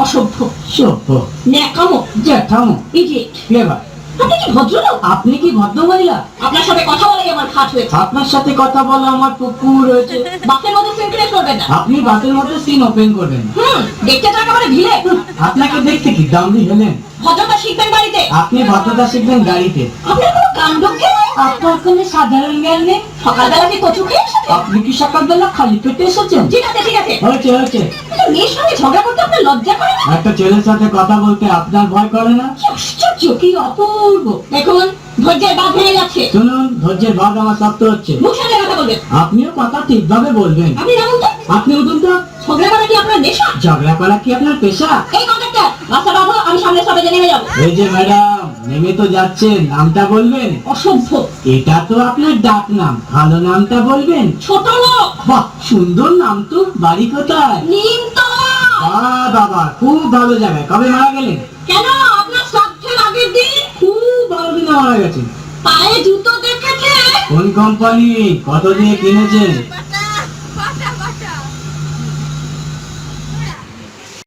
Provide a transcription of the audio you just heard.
অসভ্য, সভ্য, ন্যাকামো, জ্যাঠামো, ইডিয়েট। ক্লেভার। আপনি কি ভদ্রলোক? আপনি কি ভদ্র মহিলা? আপনার সাথে কথা বলাই আমার খাট হয়েছে। আপনার সাথে কথা বলা আমার পুকুর হয়েছে। বাপের মধ্যে সিন ক্রিয়েট করবেন না। আপনি বাতের মধ্যে সিন ওপেন করবেন না। দেখতে তো একেবারে ভিলে। আপনাকে দেখতে কি দামড়ি হেলেন? ভদ্রতা শিখবেন বাড়িতে। আপনি ভদ্রতা শিখবেন গাড়িতে। আপনার কোনো কাণ্ডজ্ঞান নেই। আপনার কোনো সাধারণ জ্ঞান নেই। সকালবেলা কি কচু খেয়ে এসেছেন? আপনি কি সকালবেলা খালি পেটে এসেছেন? ঠিক আছে ঠিক আছে, হয়েছে হয়েছে। কিন্তু মেয়ের সঙ্গে ঝগড়া করতে আপনার লজ্জা করে না? একটা ছেলের সাথে কথা বলতে আপনার ভয় করে না? কি আশ্চর্য, কি অপূর্ব। দেখুন ধৈর্যের বাঁধ ভেঙে যাচ্ছে। শুনুন, ধৈর্যের ভাগ আমার শক্ত হচ্ছে। মুখ সামনে কথা বলবেন। আপনিও কথা ঠিকভাবে বলবেন। আপনি নামুন তো। আপনি উঠুন তো। ঝগড়া করা কি আপনার নেশা? ঝগড়া করা কি আপনার পেশা? এই কন্ট্রাক্টর, রাস্তা বাঁধো, আমি সামনে সবাই নেমে যাবো। এই যে ম্যাডাম, নেমে তো যাচ্ছেন, নামটা বলবেন? অসভ্য, এটা তো আপনার ডাক নাম, ভালো নামটা বলবেন? ছোট লোক, বাহ, সুন্দর নাম তো। বাড়ি কোথায়? নিমতলা। বাহ বাবা, খুব ভালো জায়গায়। কবে মারা গেলেন? কেন, আপনার শ্রাদ্ধের আগের দিন। খুব ভালো দিনে মারা গেছেন। পায়ে জুতো দেখেছে? কোন কোম্পানি? কত দিয়ে কিনেছেন?